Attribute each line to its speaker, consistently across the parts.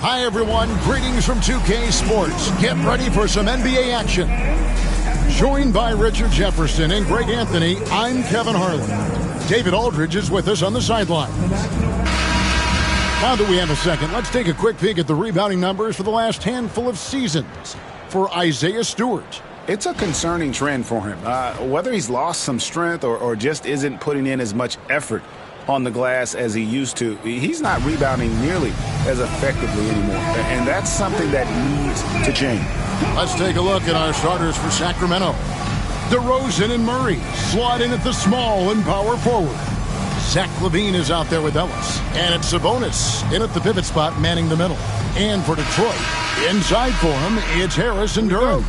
Speaker 1: Hi, everyone. Greetings from 2K Sports. Get ready for some NBA action. Joined by Richard Jefferson and Greg Anthony, I'm Kevin Harlan. David Aldridge is with us on the sidelines. Now that we have a second, let's take a quick peek at the rebounding numbers for the last handful of seasons for Isaiah Stewart.
Speaker 2: It's a concerning trend for him. Whether he's lost some strength or just isn't putting in as much effort on the glass as he used to, he's not rebounding nearly as effectively anymore. And that's something that needs to change.
Speaker 1: Let's take a look at our starters for Sacramento. DeRozan and Murray slot in at the small and power forward. Zach LaVine is out there with Ellis. And it's Sabonis in at the pivot spot, manning the middle. And for Detroit, inside for him, it's Harris and Durham.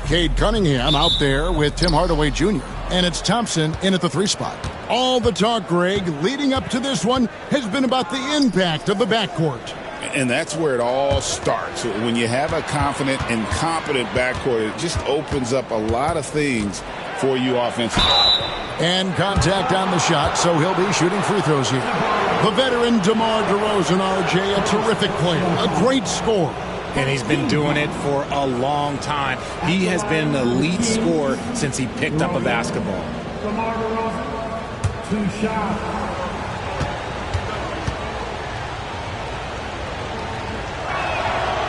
Speaker 1: Cade Cunningham out there with Tim Hardaway Jr. And it's Thompson in at the 3 spot. All the talk, Greg, leading up to this one has been about the impact of the backcourt.
Speaker 2: And that's where it all starts. When you have a confident and competent backcourt, it just opens up a lot of things for you offensively.
Speaker 1: And contact on the shot, so he'll be shooting free throws here. The veteran DeMar DeRozan, RJ, a terrific player, a great scorer.
Speaker 3: And he's been doing it for a long time. He has been an elite scorer since he picked up a basketball. DeMar DeRozan, 2 shots.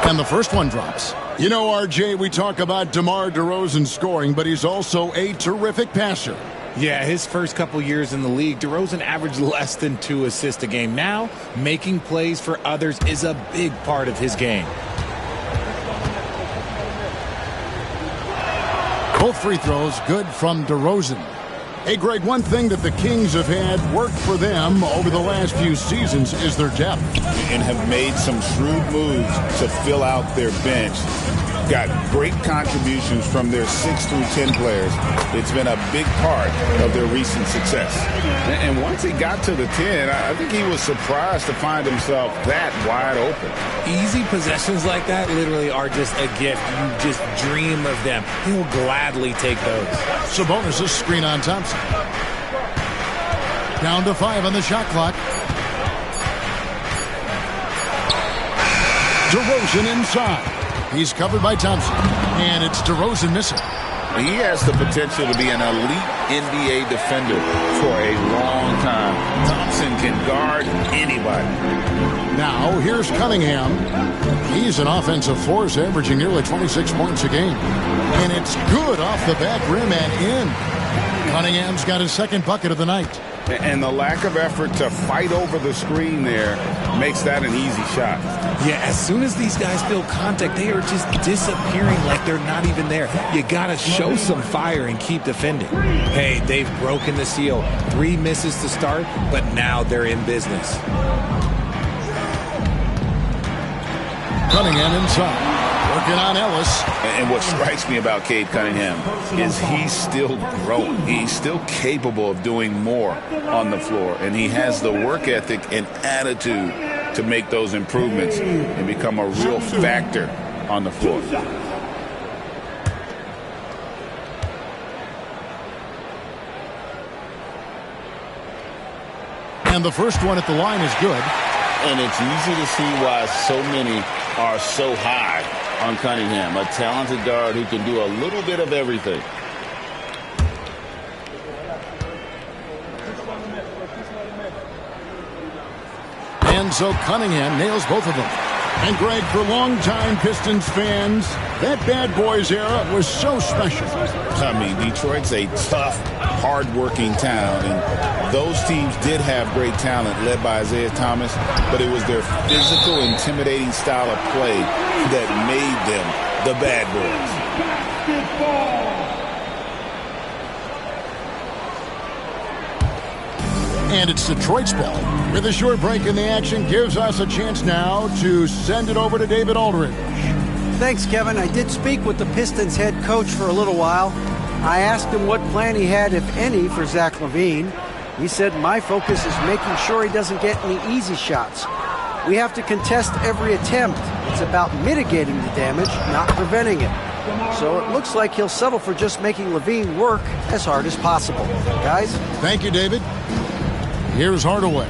Speaker 1: And the first one drops. You know, RJ, we talk about DeMar DeRozan scoring, but he's also a terrific passer.
Speaker 3: Yeah, his first couple years in the league, DeRozan averaged less than 2 assists a game. Now, making plays for others is a big part of his game.
Speaker 1: Both free throws good from DeRozan. Hey, Greg, one thing that the Kings have had work for them over the last few seasons is their depth.
Speaker 2: And have made some shrewd moves to fill out their bench. Got great contributions from their 6 through 10 players. It's been a big part of their recent success. And once he got to the 10, I think he was surprised to find himself that wide open.
Speaker 3: Easy possessions like that literally are just a gift. You just dream of them. He'll gladly take those.
Speaker 1: Sabonis' screen on Thompson. Down to 5 on the shot clock. DeRozan inside. He's covered by Thompson. And it's DeRozan missing.
Speaker 2: He has the potential to be an elite NBA defender for a long time. Thompson can guard anybody.
Speaker 1: Now, here's Cunningham. He's an offensive force, averaging nearly 26 points a game. And it's good off the back rim and in. Cunningham's got his second bucket of the night.
Speaker 2: And the lack of effort to fight over the screen there makes that an easy shot.
Speaker 3: Yeah, as soon as these guys feel contact, they are just disappearing like they're not even there. You got to show some fire and keep defending. Hey, they've broken the seal. 3 misses to start, but now they're in business.
Speaker 1: Cunningham inside. Working on Ellis.
Speaker 2: And what strikes me about Cade Cunningham is he's still growing. He's still capable of doing more on the floor. And he has the work ethic and attitude to make those improvements and become a real factor on the floor.
Speaker 1: And the first one at the line is good.
Speaker 2: And it's easy to see why so many are so high on Cunningham, a talented guard who can do a little bit of everything.
Speaker 1: And so Cunningham nails both of them. And Greg, for longtime Pistons fans, that bad boys era was so special.
Speaker 2: I mean, Detroit's a tough, hard-working town, and those teams did have great talent led by Isaiah Thomas, but it was their physical, intimidating style of play that made them the bad boys.
Speaker 1: And it's Detroit's ball. With a short break in the action, gives us a chance now to send it over to David Aldridge.
Speaker 4: Thanks, Kevin. I did speak with the Pistons head coach for a little while. I asked him what plan he had, if any, for Zach LaVine. He said, my focus is making sure he doesn't get any easy shots. We have to contest every attempt. It's about mitigating the damage, not preventing it. So it looks like he'll settle for just making LaVine work as hard as possible. Guys?
Speaker 1: Thank you, David. Here's Hardaway.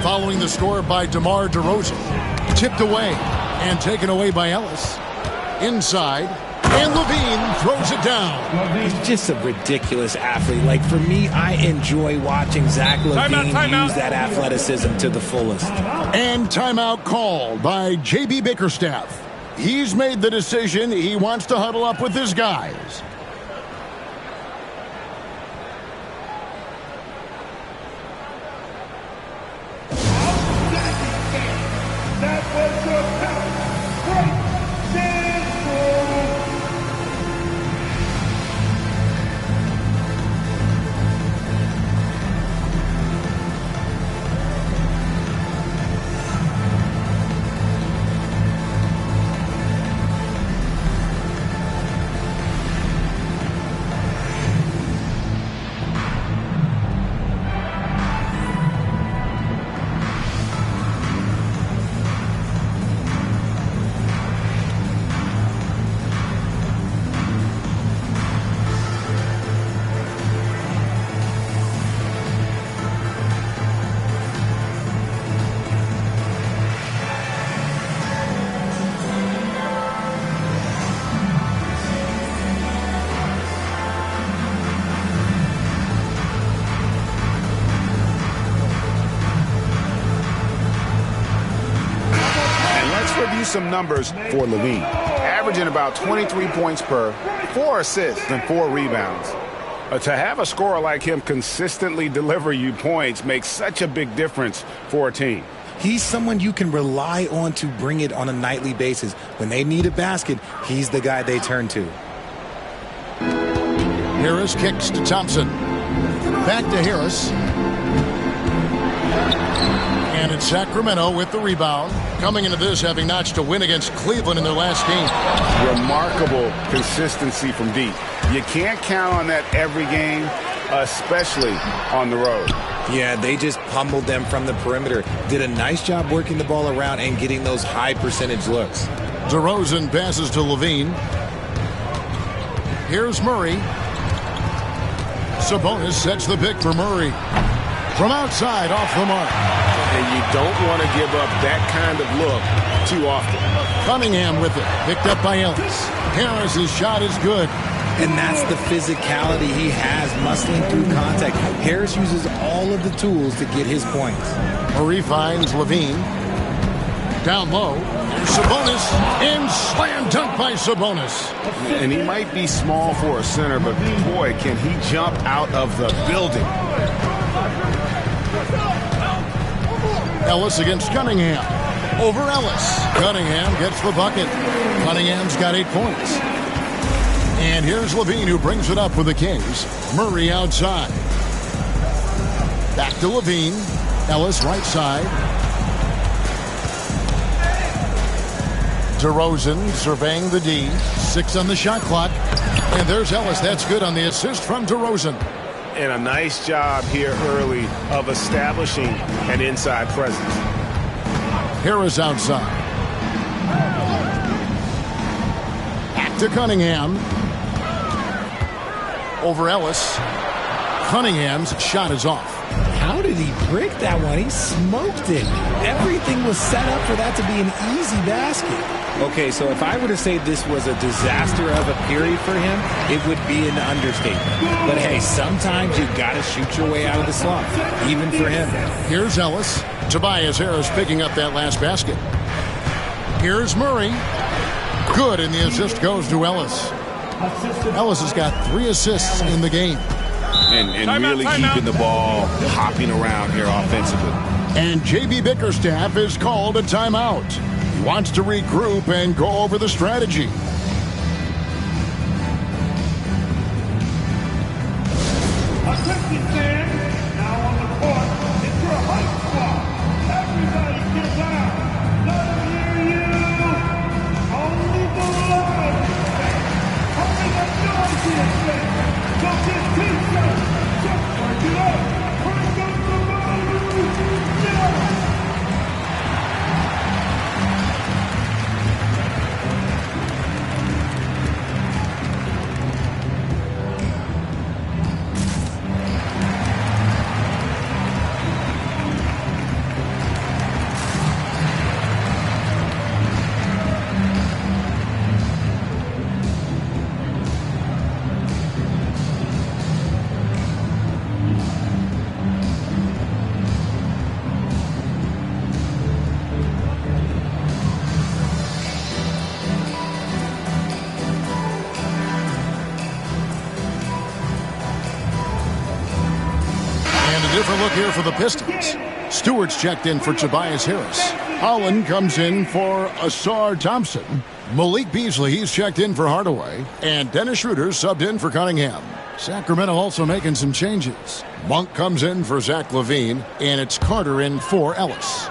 Speaker 1: Following the score by DeMar DeRozan. Tipped away. And taken away by Ellis. Inside. And Levine throws it down.
Speaker 3: He's just a ridiculous athlete. Like, for me, I enjoy watching Zach Levine use that athleticism to the fullest.
Speaker 1: And timeout called by J.B. Bickerstaff. He's made the decision. He wants to huddle up with his guys.
Speaker 2: Some numbers for Levine, averaging about 23 points per, 4 assists and 4 rebounds. To have a scorer like him consistently deliver you points makes such a big difference for a team.
Speaker 3: He's someone you can rely on to bring it on a nightly basis. When they need a basket, he's the guy they turn to.
Speaker 1: Harris kicks to Thompson. Back to Harris. And it's Sacramento with the rebound. Coming into this, having notched a win against Cleveland in their last game.
Speaker 2: Remarkable consistency from deep. You can't count on that every game, especially on the road.
Speaker 3: Yeah, they just pummeled them from the perimeter. Did a nice job working the ball around and getting those high percentage looks.
Speaker 1: DeRozan passes to Levine. Here's Murray. Sabonis sets the pick for Murray. From outside, off the mark.
Speaker 2: And you don't want to give up that kind of look too often.
Speaker 1: Cunningham with it. Picked up by Ellis. Harris's shot is good.
Speaker 3: And that's the physicality he has, muscling through contact. Harris uses all of the tools to get his points.
Speaker 1: Murray finds Levine. Down low. Sabonis. And slam dunk by Sabonis.
Speaker 2: And he might be small for a center, but boy, can he jump out of the building.
Speaker 1: Ellis against Cunningham. Over Ellis. Cunningham gets the bucket. Cunningham's got 8 points. And here's Levine, who brings it up for the Kings. Murray outside. Back to Levine. Ellis right side. DeRozan surveying the D. 6 on the shot clock. And there's Ellis. That's good on the assist from DeRozan.
Speaker 2: And a nice job here early of establishing an inside presence.
Speaker 1: Harris outside. Back to Cunningham. Over Ellis. Cunningham's shot is off.
Speaker 3: How did he brick that one? He smoked it. Everything was set up for that to be an easy basket. Okay, so if I were to say this was a disaster of a period for him, it would be an understatement. But hey, sometimes you got to shoot your way out of the slump, even for him.
Speaker 1: Here's Ellis. Tobias Harris picking up that last basket. Here's Murray. Good, and the assist goes to Ellis. Ellis has got 3 assists in the game.
Speaker 2: And really keeping the ball hopping around here offensively.
Speaker 1: And J.B. Bickerstaff is called a timeout. He wants to regroup and go over the strategy.
Speaker 5: Attention fans, now on the court, it's your hype squad. Everybody get down. Let them hear you. Only the live fans. Only the noisy fans. Got this t-shirt. Just break it up. Break up the mood. Yeah.
Speaker 1: A different look here for the Pistons. Stewart's checked in for Tobias Harris. Holland comes in for Asar Thompson. Malik Beasley, he's checked in for Hardaway. And Dennis Schroeder subbed in for Cunningham. Sacramento also making some changes. Monk comes in for Zach LaVine, and it's Carter in for Ellis.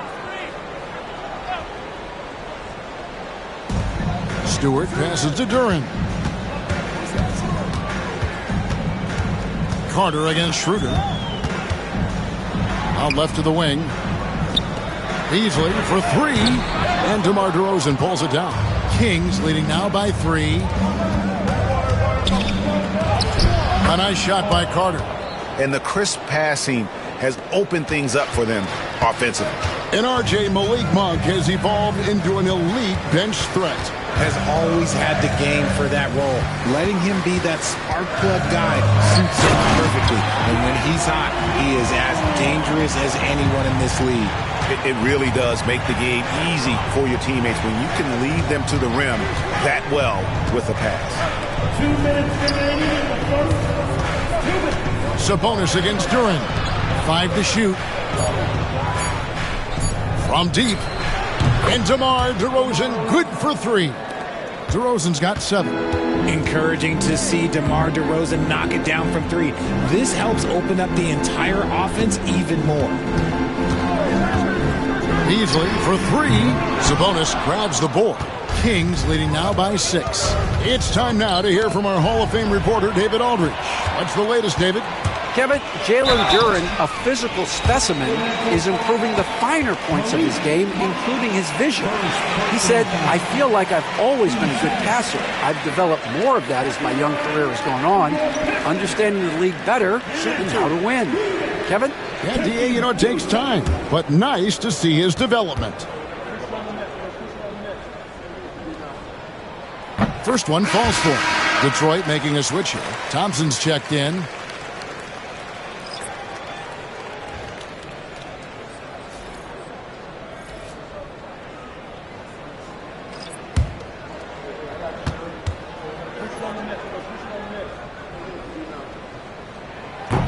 Speaker 1: Stewart passes to Duren. Carter against Schroeder. Out left to the wing. Beasley for three. And DeMar DeRozan pulls it down. Kings leading now by 3. A nice shot by Carter.
Speaker 2: And the crisp passing has opened things up for them offensively.
Speaker 1: And RJ Malik Monk has evolved into an elite bench threat.
Speaker 3: Has always had the game for that role. Letting him be that spark plug guy suits him perfectly. And when he's hot, he is as dangerous as anyone in this league.
Speaker 2: It really does make the game easy for your teammates when you can lead them to the rim that well with a pass.
Speaker 5: 2 minutes remaining in the first.
Speaker 1: Sabonis against Duren. 5 to shoot. From deep. And DeMar DeRozan good for 3. DeRozan's got 7.
Speaker 3: Encouraging to see DeMar DeRozan knock it down from 3. This helps open up the entire offense even more.
Speaker 1: Beasley for 3. Sabonis grabs the board. Kings leading now by 6. It's time now to hear from our Hall of Fame reporter, David Aldridge. What's the latest, David?
Speaker 4: Kevin, Jalen Duren, a physical specimen, is improving the finer points of his game, including his vision. He said, I feel like I've always been a good passer. I've developed more of that as my young career has gone on, understanding the league better and how to win. Kevin?
Speaker 1: Yeah, DA, it takes time, but nice to see his development. First one falls for him. Detroit making a switch here. Thompson's checked in.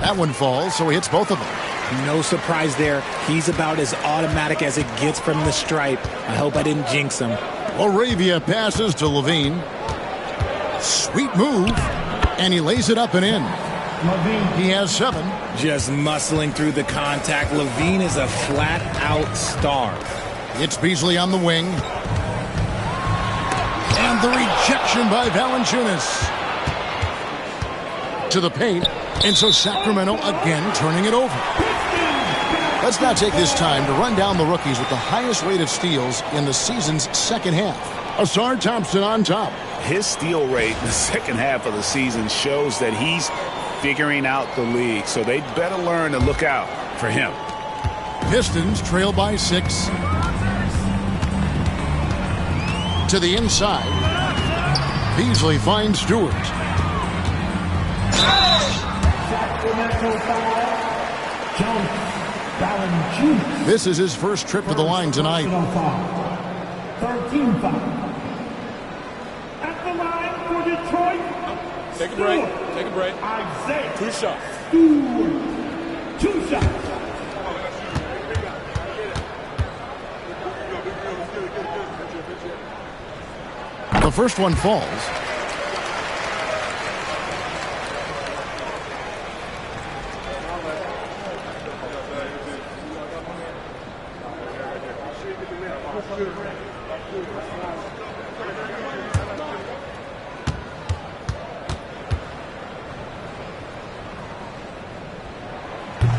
Speaker 1: That one falls, so he hits both of them.
Speaker 3: No surprise there. He's about as automatic as it gets from the stripe. I hope I didn't jinx him.
Speaker 1: Moravia passes to LaVine. Sweet move. And he lays it up and in. He has 7.
Speaker 3: Just muscling through the contact. LaVine is a flat-out star.
Speaker 1: It's Beasley on the wing. And the rejection by Valanciunas. To the paint. And so Sacramento again turning it over. Let's now take this time to run down the rookies with the highest rate of steals in the season's second half. Asar Thompson on top.
Speaker 2: His steal rate in the second half of the season shows that he's figuring out the league, so they'd better learn to look out for him.
Speaker 1: Pistons trail by 6. To the inside. Beasley finds Stewart. This is his first trip to the line tonight.
Speaker 5: 13 foul. At the line for Detroit.
Speaker 6: Take a break. Take a break.
Speaker 5: Isaiah.
Speaker 6: 2 shots.
Speaker 5: Stewart. 2 shots.
Speaker 1: The first one falls.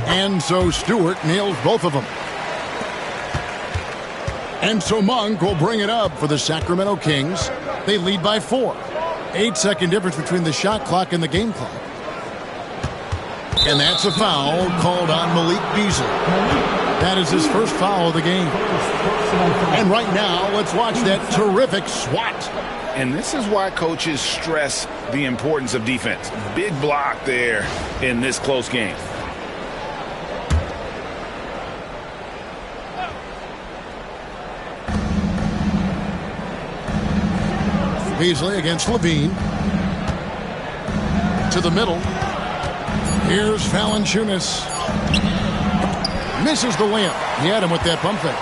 Speaker 1: And so Stewart nails both of them. And so Monk will bring it up for the Sacramento Kings. They lead by 4. 8-second difference between the shot clock and the game clock. And that's a foul called on Malik Beasley. That is his first foul of the game. And right now, let's watch that terrific swat.
Speaker 2: And this is why coaches stress the importance of defense. Big block there in this close game.
Speaker 1: Beasley against LaVine. To the middle. Here's Valanciunas. Misses the layup. He had him with that pump fake.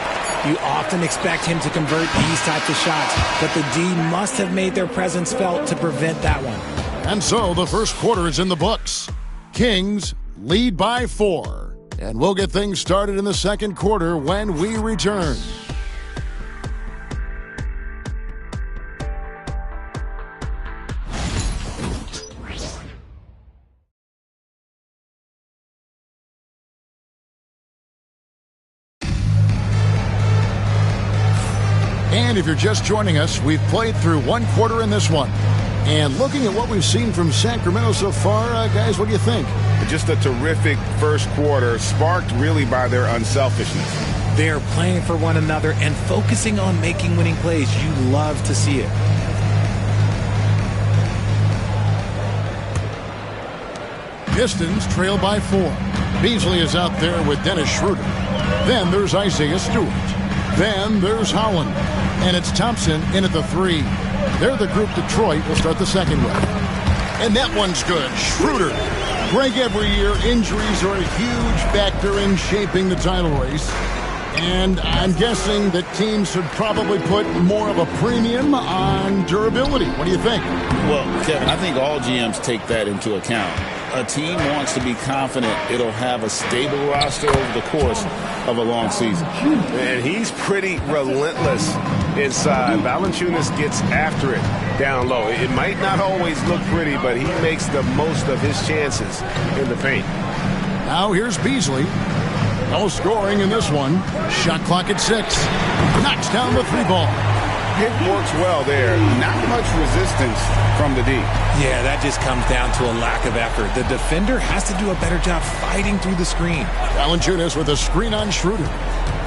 Speaker 3: You often expect him to convert these types of shots, but the D must have made their presence felt to prevent that one.
Speaker 1: And so the first quarter is in the books. Kings lead by 4. And we'll get things started in the second quarter when we return. And if you're just joining us, we've played through one quarter in this one. And looking at what we've seen from Sacramento so far, guys, what do you think?
Speaker 2: Just a terrific first quarter, sparked really by their unselfishness.
Speaker 3: They're playing for one another and focusing on making winning plays. You love to see it.
Speaker 1: Pistons trail by 4. Beasley is out there with Dennis Schroeder. Then there's Isaiah Stewart. Then there's Holland. And it's Thompson in at the 3. They're the group Detroit will start the second with. And that one's good. Schroeder. Greg, every year, injuries are a huge factor in shaping the title race. And I'm guessing that teams should probably put more of a premium on durability. What do you think?
Speaker 2: Well, Kevin, I think all GMs take that into account. A team wants to be confident it'll have a stable roster over the course of a long season.
Speaker 7: And he's pretty relentless inside. Valanciunas gets after it down low. It might not always look pretty, but he makes the most of his chances in the paint.
Speaker 1: Now here's Beasley. No scoring in this one. Shot clock at 6. Knocks down the 3 ball.
Speaker 2: It works well there. Not much resistance from the D.
Speaker 3: Yeah, that just comes down to a lack of effort. The defender has to do a better job fighting through the screen.
Speaker 1: Valanciunas with a screen on Schroeder.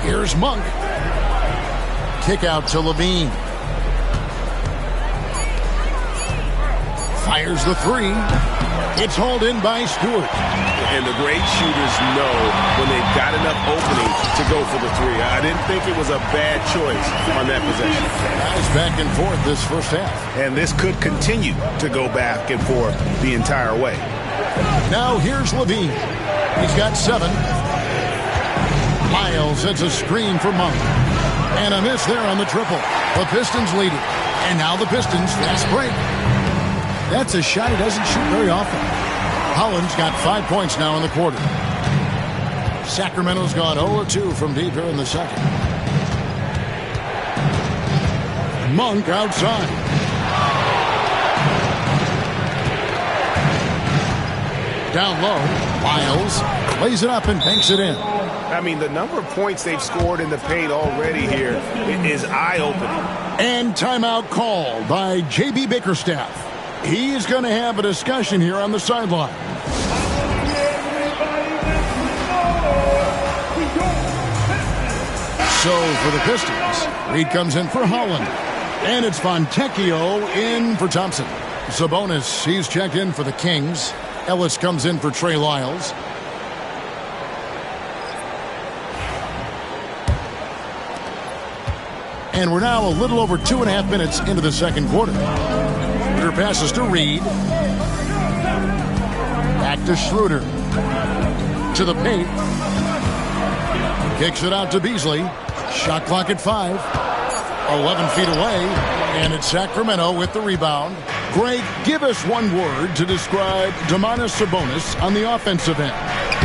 Speaker 1: Here's Monk. Kick out to Levine. Fires the 3. It's hauled in by Stewart.
Speaker 7: And the great shooters know when they've got enough opening to go for the 3. I didn't think it was a bad choice on that possession.
Speaker 1: Guys back and forth this first half.
Speaker 7: And this could continue to go back and forth the entire way.
Speaker 1: Now here's Levine. He's got 7. Miles sets a screen for Monk. And a miss there on the triple. The Pistons lead it. And now the Pistons fast break. That's a shot he doesn't shoot very often. Holland's got 5 points now in the quarter. Sacramento's gone 0-2 from deep here in the second. Monk outside. Down low, Miles lays it up and banks it in.
Speaker 7: I mean, the number of points they've scored in the paint already here is eye-opening.
Speaker 1: And timeout called by J.B. Bickerstaff. He's going to have a discussion here on the sideline. So for the Pistons, Reed comes in for Holland. And it's Fontecchio in for Thompson. Sabonis, he's checked in for the Kings. Ellis comes in for Trey Lyles. And we're now a little over 2.5 minutes into the second quarter. Schroeder passes to Reed. Back to Schroeder. To the paint. Kicks it out to Beasley. Shot clock at 5. 11 feet away. And it's Sacramento with the rebound. Greg, give us one word to describe Domantas Sabonis on the offensive end.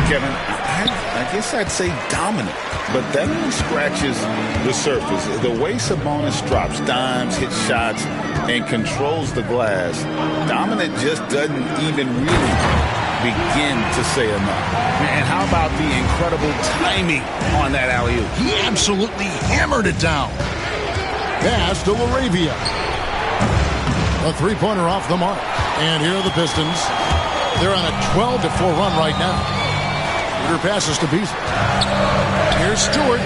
Speaker 2: Kevin, I guess I'd say dominant. But that only scratches the surface. The way Sabonis drops dimes, hits shots, and controls the glass, dominant just doesn't even really begin to say enough. And how about the incredible timing on that alley-oop?
Speaker 1: He absolutely hammered it down. Pass to LaRavia. A three-pointer off the mark. And here are the Pistons. They're on a 12-4 run right now. Schroeder passes to Beasley. Here's Stewart.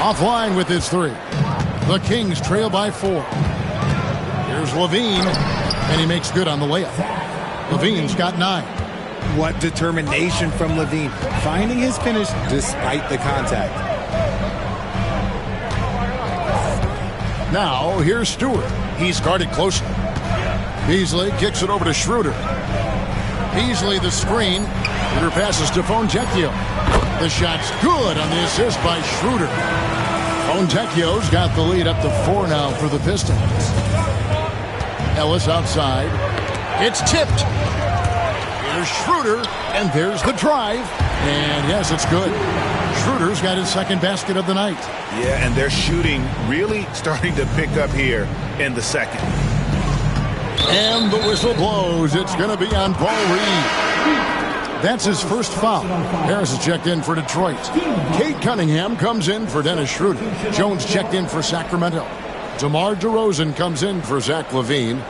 Speaker 1: Offline with his 3. The Kings trail by 4. Here's Levine. And he makes good on the layup. Levine's got 9.
Speaker 3: What determination from Levine. Finding his finish despite the contact.
Speaker 1: Now, here's Stewart. He's guarded closely. Beasley kicks it over to Schroeder. Beasley the screen. Schroeder passes to Fontecchio. The shot's good on the assist by Schroeder. Fontecchio's got the lead up to 4 now for the Pistons. Ellis outside. It's tipped. Here's Schroeder, and there's the drive. And yes, it's good. Schroeder's got his second basket of the night.
Speaker 2: Yeah, and their shooting really starting to pick up here in the second.
Speaker 1: And the whistle blows. It's going to be on Paul Reed. That's his first foul. Harris is checked in for Detroit. Cade Cunningham comes in for Dennis Schroeder. Jones checked in for Sacramento. DeMar DeRozan comes in for Zach LaVine.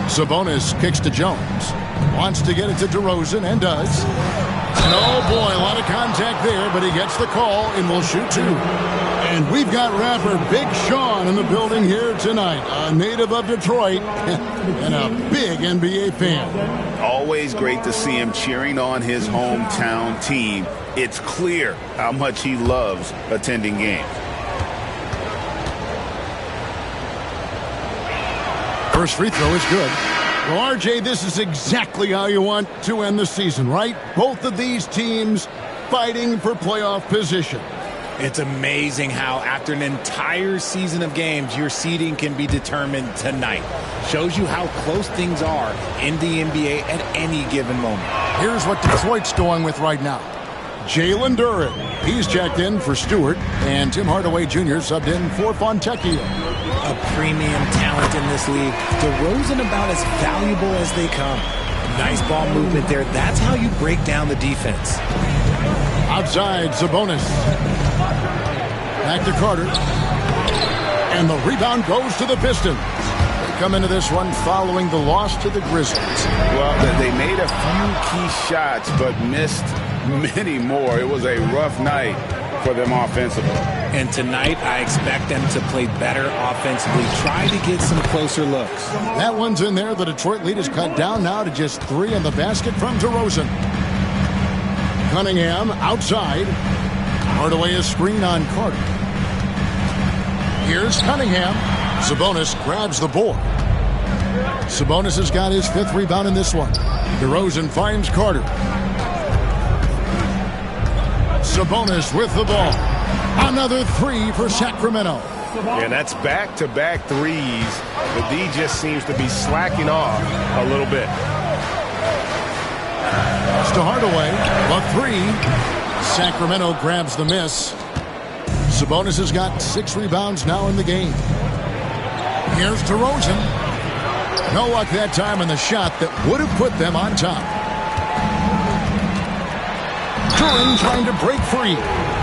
Speaker 1: Sabonis kicks to Jones. Wants to get it to DeRozan and does. And oh boy, a lot of contact there, but he gets the call and will shoot 2. And we've got rapper Big Sean in the building here tonight. A native of Detroit and a big NBA fan.
Speaker 2: Always great to see him cheering on his hometown team. It's clear how much he loves attending games.
Speaker 1: First free throw is good. Well, RJ, this is exactly how you want to end the season, right? Both of these teams fighting for playoff position.
Speaker 3: It's amazing how after an entire season of games, your seeding can be determined tonight. Shows you how close things are in the NBA at any given moment.
Speaker 1: Here's what Detroit's going with right now. Jalen Duren. He's checked in for Stewart, and Tim Hardaway Jr. subbed in for Fontecchio.
Speaker 3: A premium talent in this league. DeRozan about as valuable as they come. Nice ball movement there. That's how you break down the defense.
Speaker 1: Outside, Sabonis. Back to Carter. And the rebound goes to the Pistons. They come into this one following the loss to the Grizzlies.
Speaker 2: Well, they made a few key shots, but missed many more. It was a rough night for them offensively.
Speaker 3: And tonight, I expect them to play better offensively. Try to get some closer looks.
Speaker 1: That one's in there. The Detroit lead is cut down now to just 3 in the basket from DeRozan. Cunningham outside. Hardaway is screen on Carter. Here's Cunningham. Sabonis grabs the board. Sabonis has got his 5th rebound in this one. DeRozan finds Carter. Sabonis with the ball. Another 3 for Sacramento.
Speaker 7: And that's back-to-back threes. The D just seems to be slacking off a little bit.
Speaker 1: It's to Hardaway. A 3. Sacramento grabs the miss. Sabonis has got 6 rebounds now in the game. Here's DeRozan. No luck that time on the shot that would have put them on top. Duren trying to break free.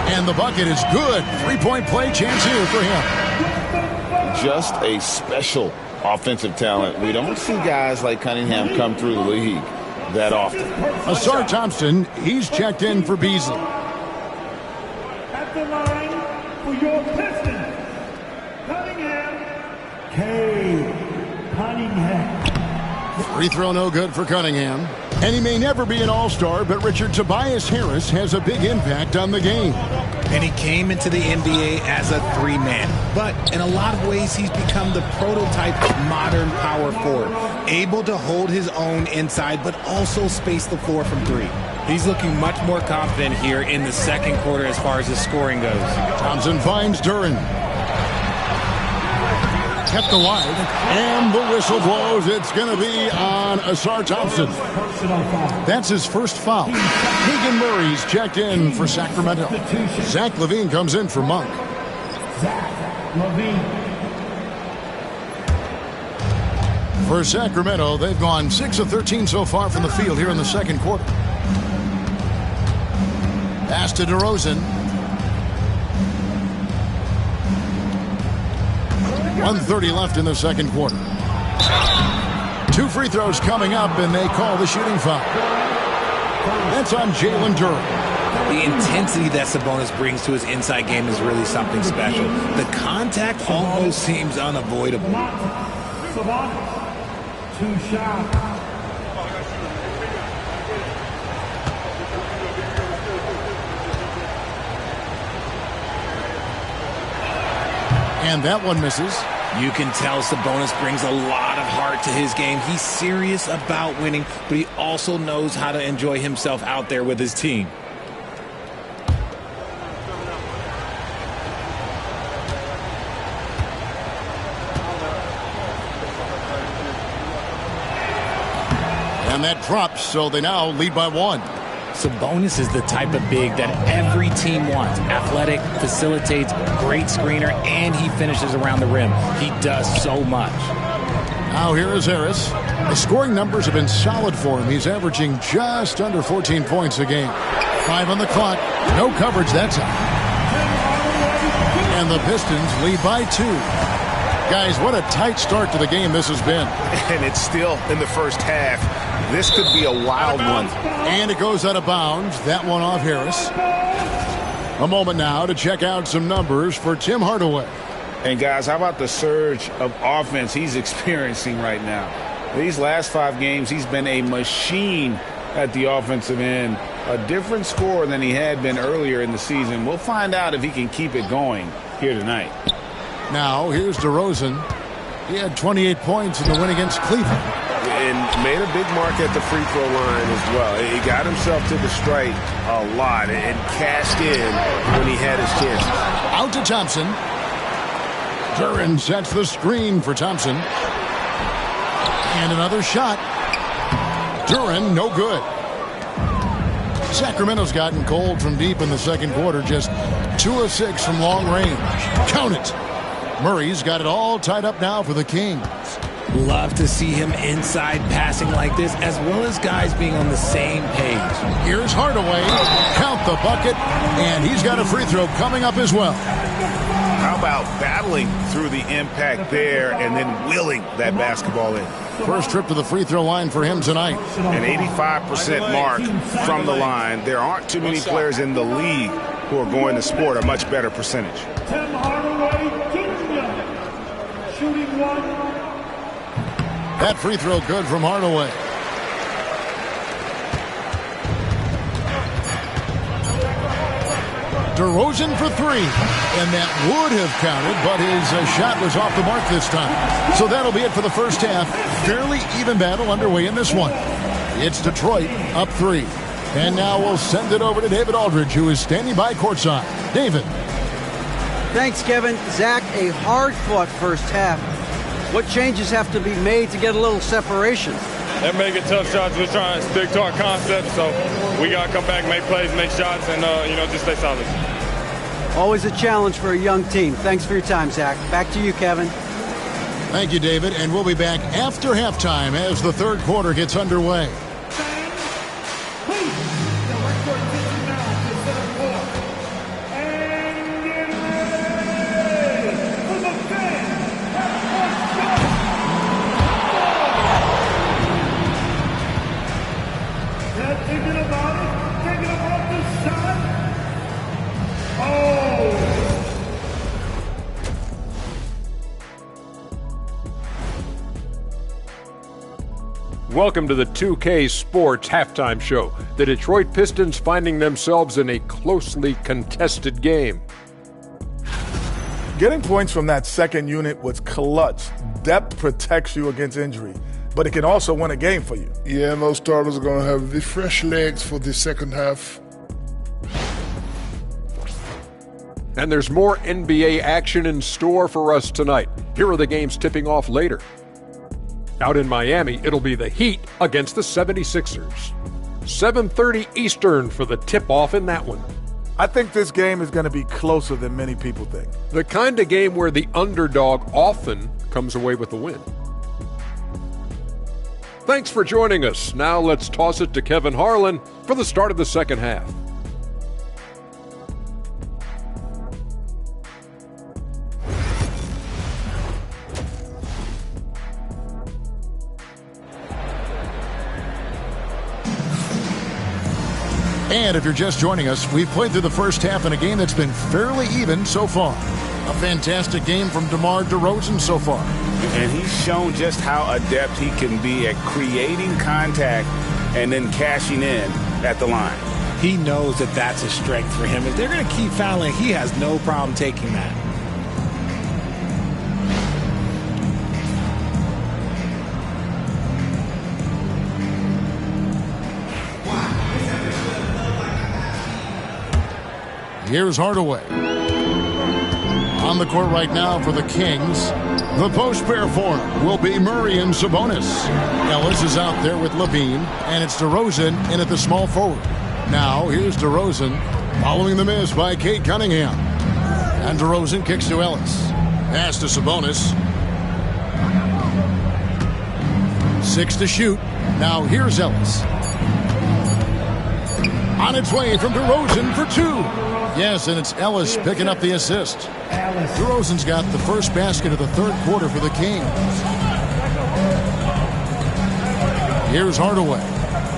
Speaker 1: And the bucket is good. 3-point play chance here for him.
Speaker 2: Just a special offensive talent. We don't see guys like Cunningham come through the league that often.
Speaker 1: Asar Thompson, he's checked in for Beasley.
Speaker 5: At the line for your Pistons, Cunningham.
Speaker 1: Free throw no good for Cunningham. And he may never be an all-star, but Richard, Tobias Harris has a big impact on the game.
Speaker 3: And he came into the NBA as a 3-man. But in a lot of ways, he's become the prototype modern power forward. Able to hold his own inside, but also space the floor from 3. He's looking much more confident here in the second quarter as far as his scoring goes.
Speaker 1: Thompson finds Duren. Kept alive, and the whistle blows. It's going to be on Asar Thompson. That's his first foul. Keegan Murray's checked in for Sacramento. Zach LaVine comes in for Monk. For Sacramento, they've gone 6 of 13 so far from the field here in the second quarter. Pass to DeRozan. 1:30 left in the second quarter. 2 free throws coming up, and they call the shooting foul. That's on Jalen Duren.
Speaker 3: The intensity that Sabonis brings to his inside game is really something special. The contact almost seems unavoidable.
Speaker 5: Sabonis, 2 shots.
Speaker 1: And that one misses.
Speaker 3: You can tell Sabonis brings a lot of heart to his game. He's serious about winning, but he also knows how to enjoy himself out there with his team.
Speaker 1: And that drops, so they now lead by 1.
Speaker 3: Sabonis is the type of big that every team wants. Athletic, facilitates, great screener, and he finishes around the rim. He does so much.
Speaker 1: Now here is Harris. The scoring numbers have been solid for him. He's averaging just under 14 points a game. 5 on the clock. No coverage that time. And the Pistons lead by 2. Guys, what a tight start to the game this has been.
Speaker 7: And it's still in the first half. This could be a wild one.
Speaker 1: And it goes out of bounds. That one off Harris. A moment now to check out some numbers for Tim Hardaway.
Speaker 2: And guys, how about the surge of offense he's experiencing right now? These last 5 games, he's been a machine at the offensive end. A different scorer than he had been earlier in the season. We'll find out if he can keep it going here tonight.
Speaker 1: Now, here's DeRozan. He had 28 points in the win against Cleveland.
Speaker 7: And made a big mark at the free throw line as well. He got himself to the strike a lot and cashed in when he had his chances.
Speaker 1: Out to Thompson. Duran sets the screen for Thompson. And another shot. Duran, no good. Sacramento's gotten cold from deep in the second quarter. Just 2 of 6 from long range. Count it. Murray's got it all tied up now for the Kings.
Speaker 3: Love to see him inside passing like this, as well as guys being on the same page.
Speaker 1: Here's Hardaway. Count the bucket. And he's got a free throw coming up as well.
Speaker 2: How about battling through the impact there and then willing that basketball in?
Speaker 1: First trip to the free throw line for him tonight.
Speaker 2: An 85% mark from the line. There aren't too many players in the league who are going to sport a much better percentage.
Speaker 5: Tim Hardaway Jr. shooting 1.
Speaker 1: That free throw good from Hardaway. DeRozan for 3. And that would have counted, but his shot was off the mark this time. So that'll be it for the first half. Fairly even battle underway in this one. It's Detroit up 3. And now we'll send it over to David Aldridge, who is standing by courtside. David.
Speaker 4: Thanks, Kevin. Zach, a hard-fought first half. What changes have to be made to get a little separation?
Speaker 6: They're making tough shots. We're trying to stick to our concept, so we got to come back, make plays, make shots, and, just stay solid.
Speaker 4: Always a challenge for a young team. Thanks for your time, Zach. Back to you, Kevin.
Speaker 1: Thank you, David. And we'll be back after halftime as the third quarter gets underway.
Speaker 8: Welcome to the 2K Sports Halftime Show. The Detroit Pistons finding themselves in a closely contested game.
Speaker 9: Getting points from that second unit was clutch. Depth protects you against injury, but it can also win a game for you.
Speaker 10: Yeah, and those starters are going to have the fresh legs for the second half.
Speaker 8: And there's more NBA action in store for us tonight. Here are the games tipping off later. Out in Miami, it'll be the Heat against the 76ers. 7:30 Eastern for the tip-off in that one.
Speaker 9: I think this game is going to be closer than many people think.
Speaker 8: The kind of game where the underdog often comes away with the win. Thanks for joining us. Now let's toss it to Kevin Harlan for the start of the second half.
Speaker 1: And if you're just joining us, we've played through the first half in a game that's been fairly even so far. A fantastic game from DeMar DeRozan so far.
Speaker 2: And he's shown just how adept he can be at creating contact and then cashing in at the line.
Speaker 3: He knows that that's a strength for him. If they're going to keep fouling, he has no problem taking that.
Speaker 1: Here's Hardaway. On the court right now for the Kings. The post pair for him will be Murray and Sabonis. Ellis is out there with Levine, and it's DeRozan in at the small forward. Now, here's DeRozan following the miss by Cade Cunningham. And DeRozan kicks to Ellis. Pass to Sabonis. 6 to shoot. Now, here's Ellis. On its way from DeRozan for 2. Yes, and it's Ellis picking up the assist. DeRozan's got the first basket of the third quarter for the Kings. Here's Hardaway.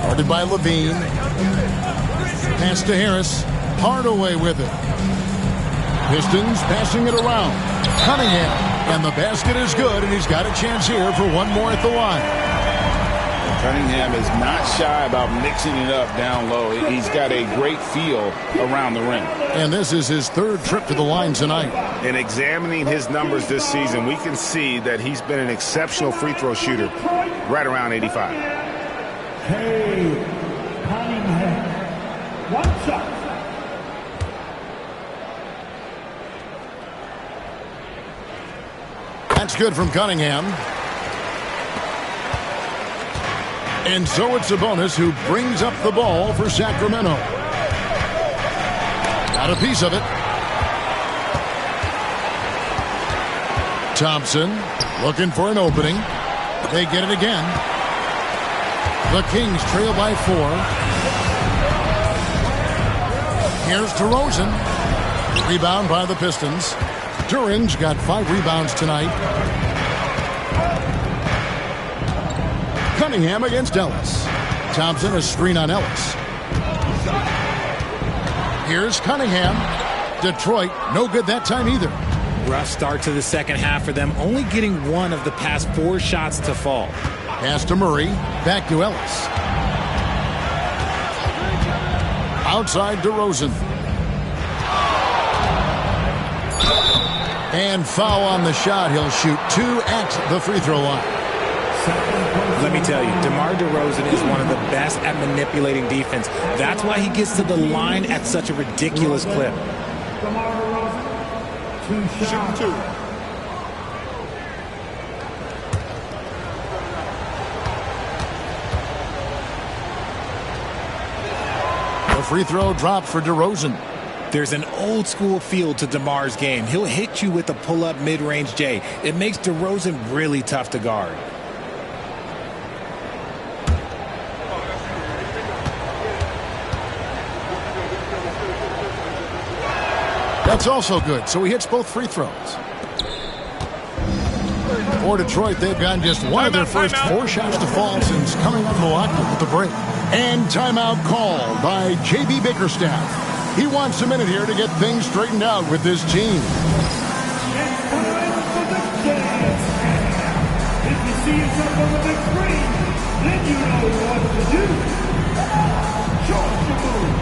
Speaker 1: Guarded by Levine. Pass to Harris. Hardaway with it. Pistons passing it around. Cunningham. And the basket is good, and he's got a chance here for one more at the line.
Speaker 2: Cunningham is not shy about mixing it up down low. He's got a great feel around the rim.
Speaker 1: And this is his third trip to the line tonight.
Speaker 2: In examining his numbers this season, we can see that he's been an exceptional free throw shooter, right around 85.
Speaker 5: Hey, Cunningham. One shot.
Speaker 1: That's good from Cunningham. And so it's Sabonis who brings up the ball for Sacramento. Got a piece of it. Thompson looking for an opening. They get it again. The Kings trail by 4. Here's DeRozan. Rebound by the Pistons. Duran's got 5 rebounds tonight. Cunningham against Ellis. Thompson a screen on Ellis. Here's Cunningham. Detroit, no good that time either.
Speaker 3: Rough start to the second half for them, only getting 1 of the past 4 shots to fall.
Speaker 1: Pass to Murray. Back to Ellis. Outside DeRozan. And foul on the shot. He'll shoot 2 at the free throw line.
Speaker 3: Let me tell you, DeMar DeRozan is one of the best at manipulating defense. That's why he gets to the line at such a ridiculous clip.
Speaker 5: DeMar DeRozan, 2 shots.
Speaker 1: The free throw dropped for DeRozan.
Speaker 3: There's an old school feel to DeMar's game. He'll hit you with a pull-up mid-range J. It makes DeRozan really tough to guard.
Speaker 1: That's also good, so he hits both free throws. For Detroit, they've gotten just 1 of their first 4 shots to fall since coming up Milwaukee with the break. And timeout called by J.B. Bickerstaff. He wants a minute here to get things straightened out with this team.
Speaker 5: If you see yourself on the big screen, then you know what to do. Charge your move.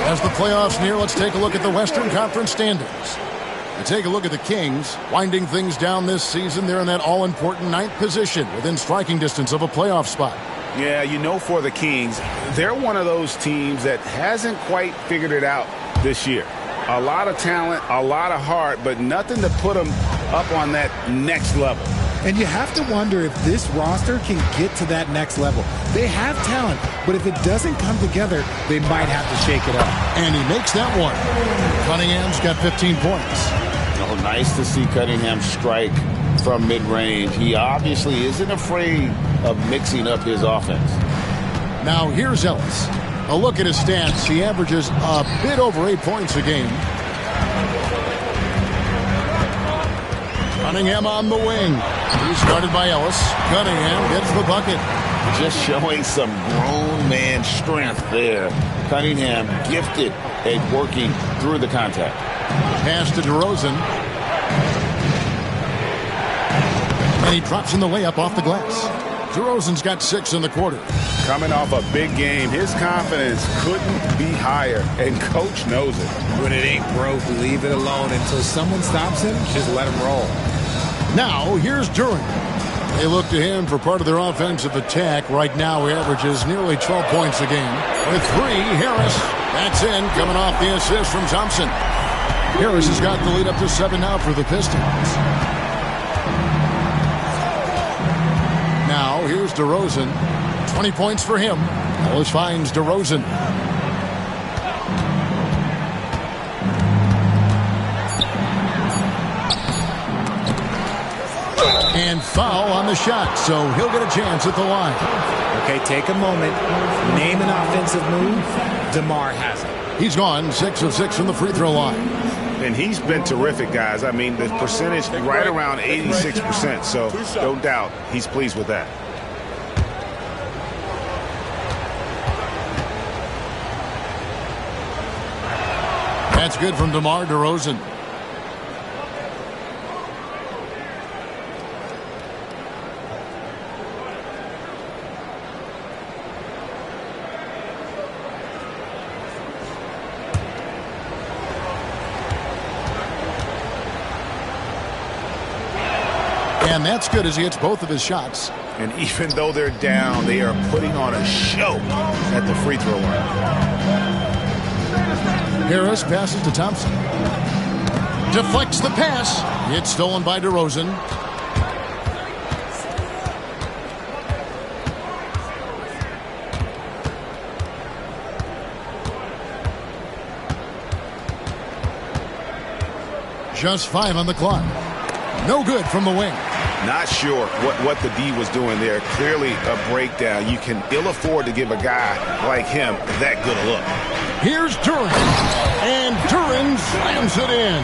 Speaker 1: As the playoffs near, let's take a look at the Western Conference standings. We take a look at the Kings, winding things down this season. They're in that all-important 9th position within striking distance of a playoff spot.
Speaker 2: Yeah, you know, for the Kings, they're one of those teams that hasn't quite figured it out this year. A lot of talent, a lot of heart, but nothing to put them up on that next level.
Speaker 3: And you have to wonder if this roster can get to that next level. They have talent, but if it doesn't come together, they might have to shake it up.
Speaker 1: And he makes that one. Cunningham's got 15 points.
Speaker 2: Oh, nice to see Cunningham strike from mid-range. He obviously isn't afraid of mixing up his offense.
Speaker 1: Now here's Ellis. A look at his stats. He averages a bit over 8 points a game. Cunningham on the wing. He's started by Ellis. Cunningham gets the bucket.
Speaker 2: Just showing some grown man strength there. Cunningham gifted at working through the contact.
Speaker 1: Pass to DeRozan. And he drops in the layup off the glass. DeRozan's got 6 in the quarter.
Speaker 2: Coming off a big game, his confidence couldn't be higher, and coach knows it.
Speaker 3: When it ain't broke, leave it alone until someone stops him. Just let him roll.
Speaker 1: Now, here's Duran. They look to him for part of their offensive attack. Right now, he averages nearly 12 points a game. With 3, Harris. That's in, coming off the assist from Thompson. Harris has got the lead up to 7 now for the Pistons. Now, here's DeRozan. 20 points for him. Ellis finds DeRozan. And foul on the shot, so he'll get a chance at the line.
Speaker 3: Okay, take a moment. Name an offensive move. DeMar has it.
Speaker 1: He's gone 6 of 6 from the free throw line.
Speaker 2: And he's been terrific, guys. I mean, the percentage right around 86%, so no doubt he's pleased with that.
Speaker 1: That's good from DeMar DeRozan. And that's good as he hits both of his shots.
Speaker 2: And even though they're down, they are putting on a show at the free throw line.
Speaker 1: Harris passes to Thompson. Deflects the pass. It's stolen by DeRozan. Just 5 on the clock. No good from the wing.
Speaker 2: Not sure what the D was doing there. Clearly a breakdown. You can ill afford to give a guy like him that good a look.
Speaker 1: Here's Duran. And Duran slams it in.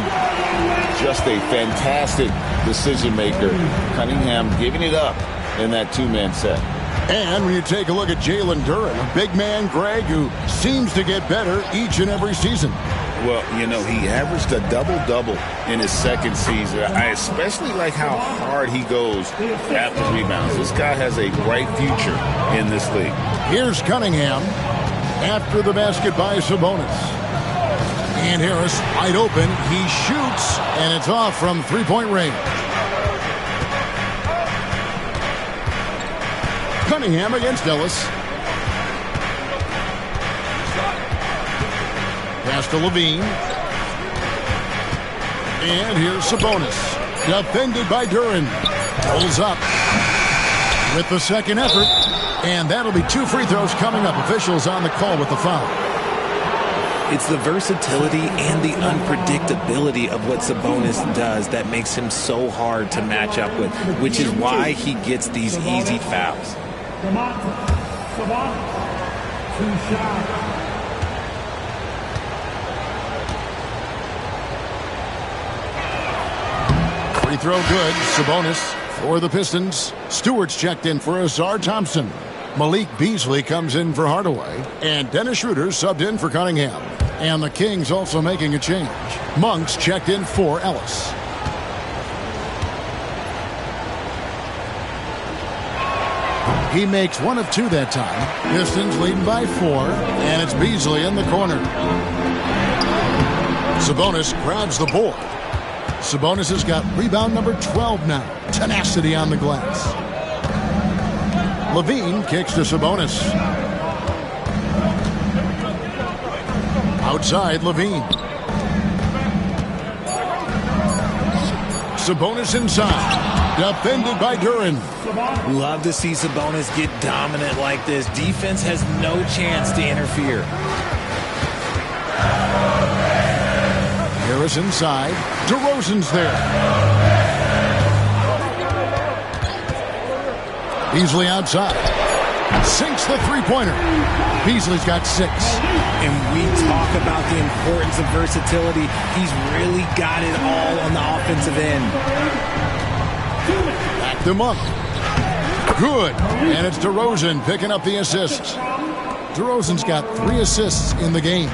Speaker 2: Just a fantastic decision maker. Cunningham giving it up in that two-man set.
Speaker 1: And when you take a look at Jalen Duran, a big man, Greg, who seems to get better each and every season.
Speaker 2: Well, you know, he averaged a double-double in his second season. I especially like how hard he goes after rebounds. This guy has a bright future in this league.
Speaker 1: Here's Cunningham after the basket by Sabonis. And Harris wide open. He shoots, and it's off from three-point range. Cunningham against Ellis. Pass to Levine. And here's Sabonis. Defended by Duran. Pulls up with the second effort. And that'll be 2 free throws coming up. Officials on the call with the foul.
Speaker 3: It's the versatility and the unpredictability of what Sabonis does that makes him so hard to match up with, which is why he gets these easy fouls.
Speaker 1: Free throw good. Sabonis for the Pistons. Stewart's checked in for Azar Thompson. Malik Beasley comes in for Hardaway. And Dennis Schroeder subbed in for Cunningham. And the Kings also making a change. Monk's checked in for Ellis. He makes 1 of 2 that time. Pistons leading by 4. And it's Beasley in the corner. Sabonis grabs the board. Sabonis has got rebound number 12 now. Tenacity on the glass. Levine kicks to Sabonis. Outside, Levine. Sabonis inside. Defended by Duran.
Speaker 3: Love to see Sabonis get dominant like this. Defense has no chance to interfere.
Speaker 1: Harris inside. DeRozan's there. Beasley outside. Sinks the three-pointer. Beasley's got 6.
Speaker 3: And we talk about the importance of versatility. He's really got it all on the offensive end.
Speaker 1: Back to Monk. Good. And it's DeRozan picking up the assist. DeRozan's got 3 assists in the game.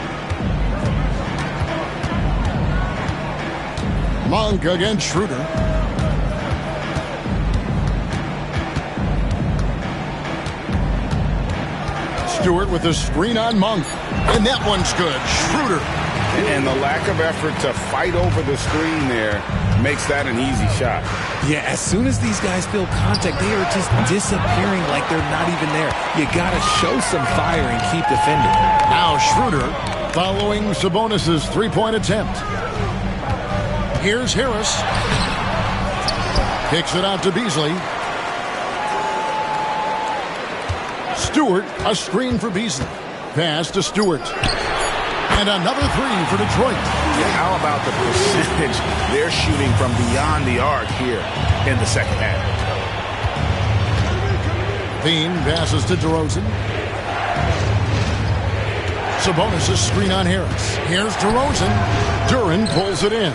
Speaker 1: Monk against Schroeder. Stewart with a screen on Monk. And that one's good. Schroeder.
Speaker 2: And the lack of effort to fight over the screen there makes that an easy shot.
Speaker 3: Yeah, as soon as these guys feel contact, they are just disappearing like they're not even there. You got to show some fire and keep defending.
Speaker 1: Now Schroeder following Sabonis' three-point attempt. Here's Harris. Kicks it out to Beasley. Stewart, a screen for Beasley. Pass to Stewart. And another 3 for Detroit.
Speaker 2: Yeah, how about the percentage they're shooting from beyond the arc here in the second half?
Speaker 1: Bean passes to DeRozan. Sabonis' screen on Harris. Here's DeRozan. Duran pulls it in.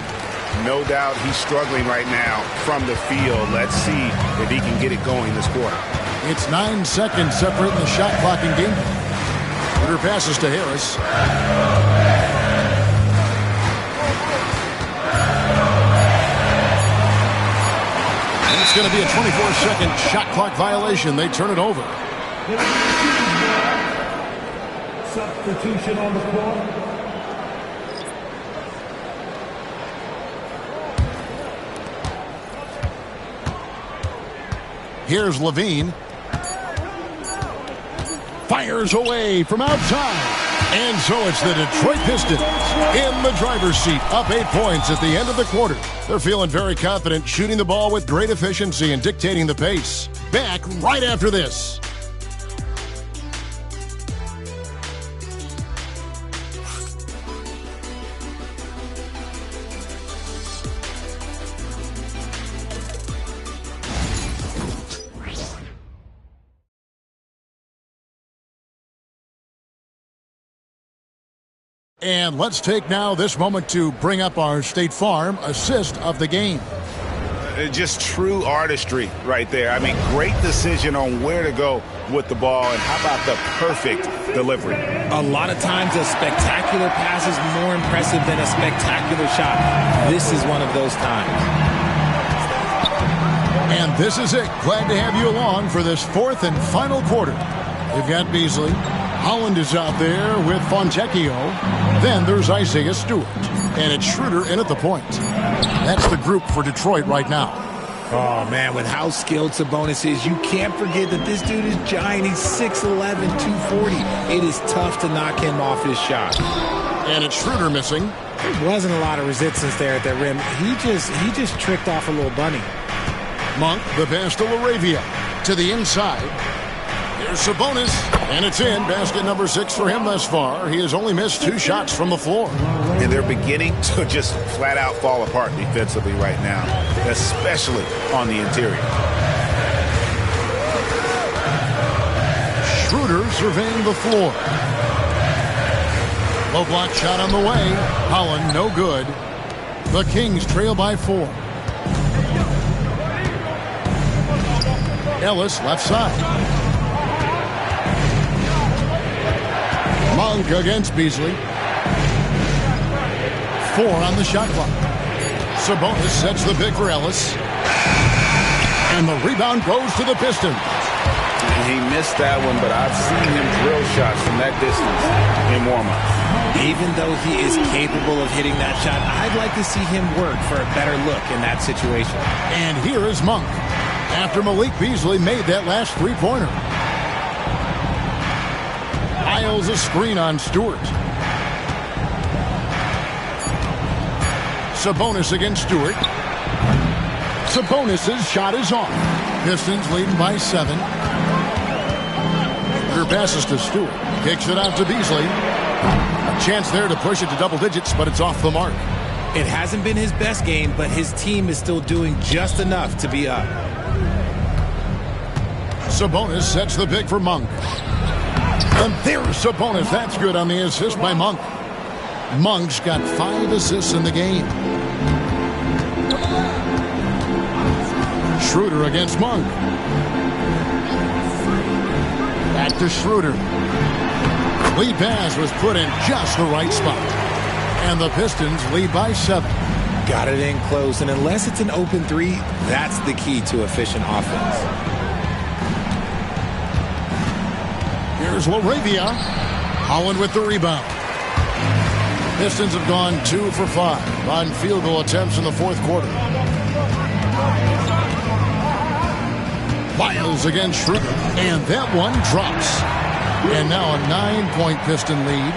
Speaker 2: No doubt he's struggling right now from the field. Let's see if he can get it going this quarter.
Speaker 1: It's 9 seconds separating the shot clock and game. Schroeder passes to Harris. And it's going to be a 24-second shot clock violation. They turn it over.
Speaker 5: Substitution on the court.
Speaker 1: Here's Levine. Fires away from outside. And so it's the Detroit Pistons in the driver's seat, up 8 points at the end of the quarter. They're feeling very confident, shooting the ball with great efficiency and dictating the pace. Back right after this. And let's take now this moment to bring up our State Farm assist of the game.
Speaker 2: Just true artistry right there. I mean, great decision on where to go with the ball, and how about the perfect delivery?
Speaker 3: A lot of times a spectacular pass is more impressive than a spectacular shot. This is one of those times.
Speaker 1: And this is it. Glad to have you along for this 4th and final quarter. You've got Beasley. Holland is out there with Fontecchio. Then there's Isaiah Stewart. And it's Schroeder in at the point. That's the group for Detroit right now.
Speaker 3: Oh, man, with how skilled Sabonis is, you can't forget that this dude is giant. He's 6'11", 240. It is tough to knock him off his shot.
Speaker 1: And it's Schroeder missing.
Speaker 3: There wasn't a lot of resistance there at the rim. He just tricked off a little bunny.
Speaker 1: Monk, the pass to LaRavia. To the inside. Here's Sabonis, and it's in. Basket number 6 for him thus far. He has only missed 2 shots from the floor.
Speaker 2: And they're beginning to just flat out fall apart defensively right now, especially on the interior.
Speaker 1: Schroeder surveying the floor. Low block shot on the way. Holland, no good. The Kings trail by 4. Ellis, left side. Monk against Beasley. 4 on the shot clock. Sabonis sets the pick for Ellis. And the rebound goes to the Pistons.
Speaker 2: He missed that one, but I've seen him drill shots from that distance in warm-up.
Speaker 3: Even though he is capable of hitting that shot, I'd like to see him work for a better look in that situation.
Speaker 1: And here is Monk after Malik Beasley made that last three-pointer. Isles a screen on Stewart. Sabonis against Stewart. Sabonis' shot is off. Pistons leading by 7. Her passes to Stewart. Kicks it out to Beasley. A chance there to push it to double digits, but it's off the mark.
Speaker 3: It hasn't been his best game, but his team is still doing just enough to be up.
Speaker 1: Sabonis sets the pick for Monk. And there's Sabonis. That's good on the assist by Monk. Monk's got 5 assists in the game. Schroeder against Monk. Back to Schroeder. Lead pass was put in just the right spot. And the Pistons lead by 7.
Speaker 3: Got it in close, and unless it's an open 3, that's the key to efficient offense.
Speaker 1: Here's LaRavia. Holland with the rebound. Pistons have gone 2 for 5 on field goal attempts in the fourth quarter. Miles against Schroeder, and that one drops. And now a 9-point Piston lead.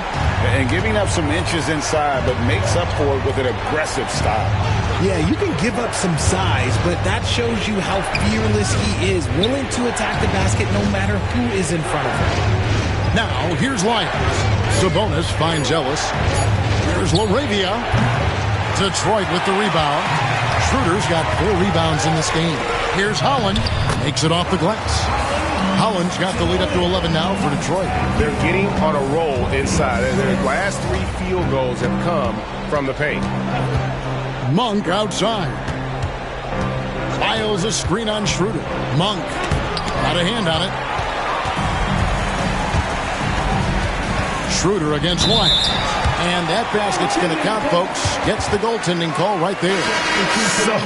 Speaker 2: And giving up some inches inside, but makes up for it with an aggressive style.
Speaker 3: Yeah, you can give up some size, but that shows you how fearless he is, willing to attack the basket no matter who is in front of him.
Speaker 1: Now, here's Lyons. Sabonis finds Ellis. Here's LaRavia. Detroit with the rebound. Schroeder's got 4 rebounds in this game. Here's Holland. Makes it off the glass. Holland's got the lead up to 11 now for Detroit.
Speaker 7: They're getting on a roll inside. Their last 3 field goals have come from the paint.
Speaker 1: Monk outside. Files a screen on Schroeder. Monk got a hand on it. Schroeder against Lyons. And that basket's going to count, folks. Gets the goaltending call right there.
Speaker 7: So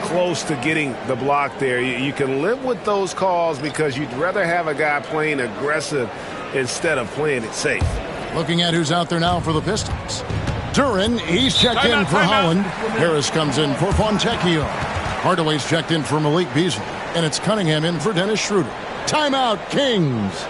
Speaker 7: close to getting the block there. You can live with those calls because you'd rather have a guy playing aggressive instead of playing it safe.
Speaker 1: Looking at who's out there now for the Pistons. Duran, he's checked in for Holland. Harris comes in for Fontecchio. Hardaway's checked in for Malik Beasley. And it's Cunningham in for Dennis Schroeder. Timeout, Kings.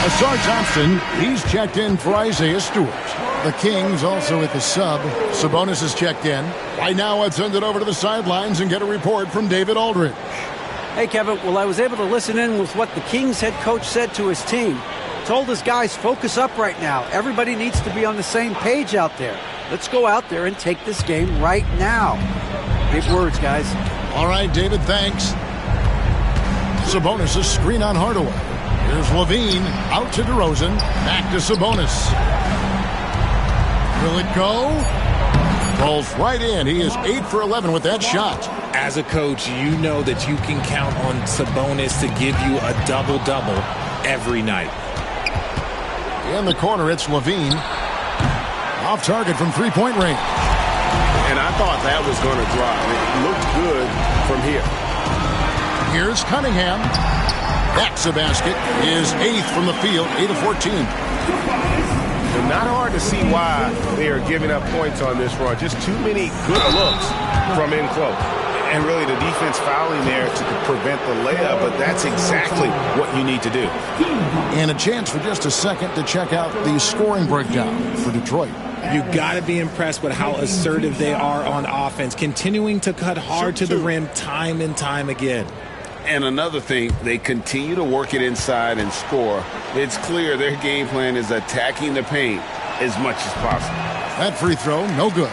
Speaker 1: Asar Thompson, he's checked in for Isaiah Stewart. The Kings also with the sub. Sabonis is checked in. Right now, let's send it over to the sidelines and get a report from David Aldridge.
Speaker 4: Hey, Kevin. Well, I was able to listen in with what the Kings head coach said to his team. Told his guys, focus up right now. Everybody needs to be on the same page out there. Let's go out there and take this game right now. Big words, guys.
Speaker 1: All right, David, thanks. Sabonis' screen on Hardaway. Here's Levine, out to DeRozan, back to Sabonis. Will it go? Rolls right in. He is 8 for 11 with that shot.
Speaker 3: As a coach, you know that you can count on Sabonis to give you a double-double every night.
Speaker 1: In the corner, it's Levine. Off target from three-point range.
Speaker 7: And I thought that was going to drop. It looked good from here.
Speaker 1: Here's Cunningham. That's a basket. His 8th from the field, 8 of 14.
Speaker 7: And not hard to see why they are giving up points on this run. Just too many good looks from in close. And really the defense fouling there to prevent the layup, but that's exactly what you need to do.
Speaker 1: And a chance for just a second to check out the scoring breakdown for Detroit.
Speaker 3: You got to be impressed with how assertive they are on offense, continuing to cut hard to the rim time and time again.
Speaker 2: And another thing, they continue to work it inside and score. It's clear their game plan is attacking the paint as much as possible.
Speaker 1: That free throw, no good.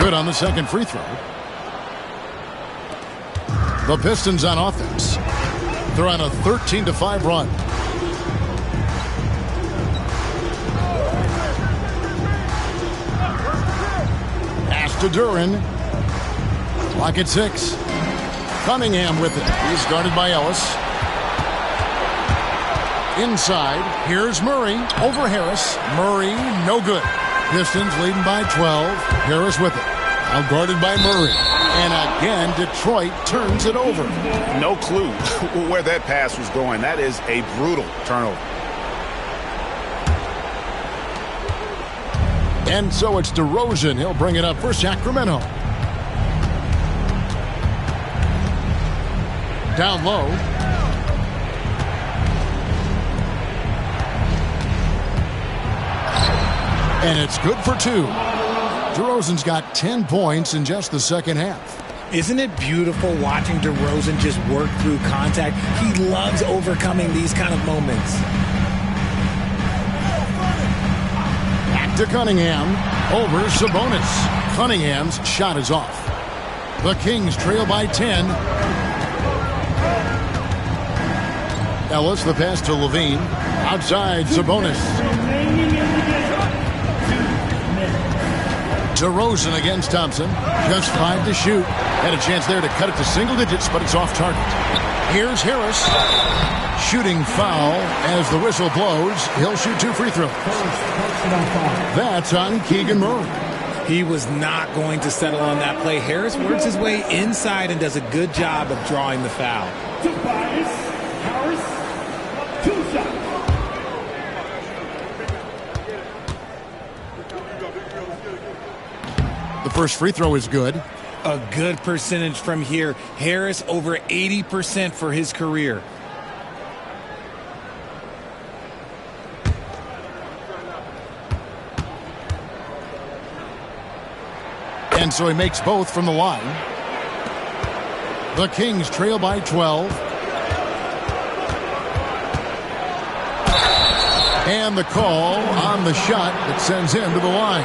Speaker 1: Good on the second free throw. The Pistons on offense. They're on a 13-5 run. Pass to Duran. Clock at 6. Cunningham with it. He's guarded by Ellis. Inside, here's Murray over Harris. Murray, no good. Pistons leading by 12. Harris with it. Now guarded by Murray. And again, Detroit turns it over.
Speaker 2: No clue where that pass was going. That is a brutal turnover.
Speaker 1: And so it's DeRozan. He'll bring it up for Sacramento. Down low. And it's good for 2. DeRozan's got 10 points in just the second half.
Speaker 3: Isn't it beautiful watching DeRozan just work through contact? He loves overcoming these kind of moments.
Speaker 1: Back to Cunningham. Over Sabonis. Cunningham's shot is off. The Kings trail by 10. Ellis, the pass to Levine. Outside, Sabonis. DeRozan against Thompson. Just 5 to shoot. Had a chance there to cut it to single digits, but it's off target. Here's Harris. Shooting foul as the whistle blows. He'll shoot 2 free throws. That's on Keegan Murray.
Speaker 3: He was not going to settle on that play. Harris works his way inside and does a good job of drawing the foul.
Speaker 5: Harris, 2 shots.
Speaker 1: The first free throw is good.
Speaker 3: A good percentage from here. Harris over 80% for his career.
Speaker 1: And so he makes both from the line. The Kings trail by 12. And the call on the shot that sends him to the line.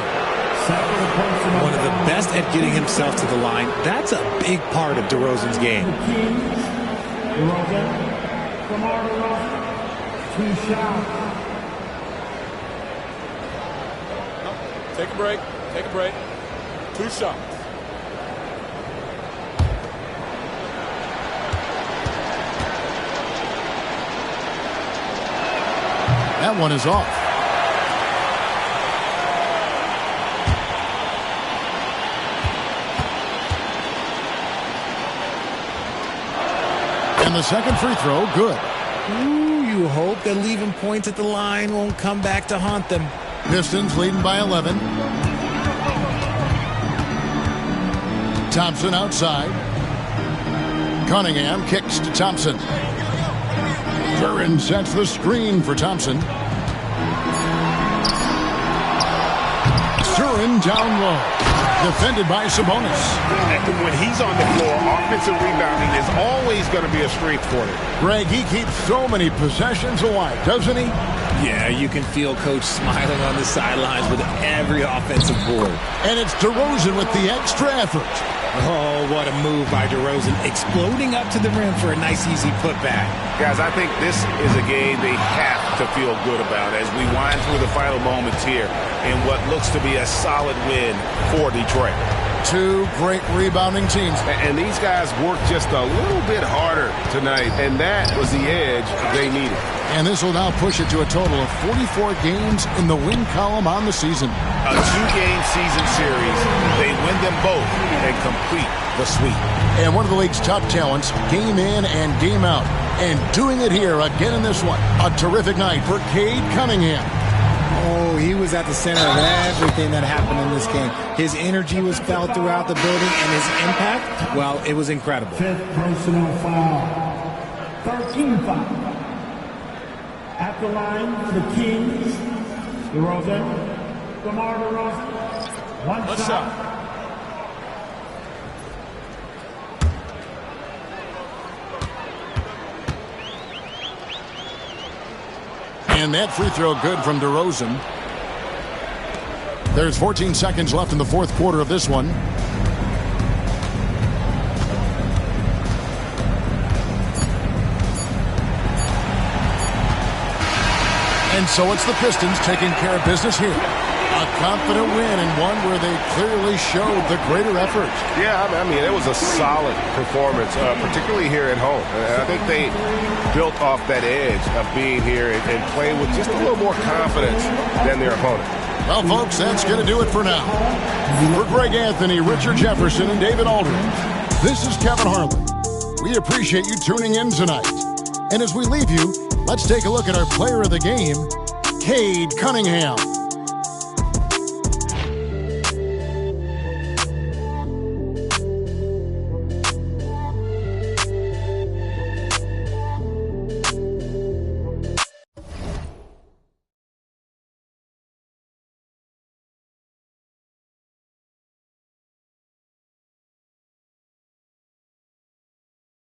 Speaker 3: One of the best at getting himself to the line. That's a big part of DeRozan's game.
Speaker 5: DeRozan, 2 shots.
Speaker 6: Take a break. Take a break. 2 shots.
Speaker 1: That one is off. And the second free throw, good.
Speaker 3: Ooh, you hope that leaving points at the line won't come back to haunt them.
Speaker 1: Pistons leading by 11. Thompson outside. Cunningham kicks to Thompson. Duran sets the screen for Thompson. Duran down low. Defended by Sabonis.
Speaker 7: When he's on the floor, offensive rebounding is always going to be a strength for him.
Speaker 1: Greg, he keeps so many possessions alive, doesn't he?
Speaker 3: Yeah, you can feel Coach smiling on the sidelines with every offensive board.
Speaker 1: And it's DeRozan with the extra effort.
Speaker 3: Oh, what a move by DeRozan, exploding up to the rim for a nice, easy putback.
Speaker 7: Guys, I think this is a game they have to feel good about as we wind through the final moments here in what looks to be a solid win for Detroit.
Speaker 1: 2 great rebounding teams.
Speaker 7: And these guys worked just a little bit harder tonight, and that was the edge they needed.
Speaker 1: And this will now push it to a total of 44 games in the win column on the season.
Speaker 7: A 2-game season series. They win them both and complete the sweep.
Speaker 1: And one of the league's top talents, game in and game out. And doing it here again in this one. A terrific night for Cade Cunningham.
Speaker 3: Oh, he was at the center of everything that happened in this game. His energy was felt throughout the building, and his impact, well, it was incredible.
Speaker 5: 5th personal foul. 13 foul. At the line for the Kings, DeRozan. DeMar DeRozan. 1 shot.
Speaker 1: And that free throw good from DeRozan. There's 14 seconds left in the fourth quarter of this one. And so it's the Pistons taking care of business here. A confident win and one where they clearly showed the greater effort.
Speaker 7: Yeah, I mean, it was a solid performance, particularly here at home. I think they built off that edge of being here and playing with just a little more confidence than their opponent.
Speaker 1: Well, folks, that's going to do it for now. For Greg Anthony, Richard Jefferson, and David Aldridge, this is Kevin Harlan. We appreciate you tuning in tonight. And as we leave you, let's take a look at our player of the game, Cade Cunningham.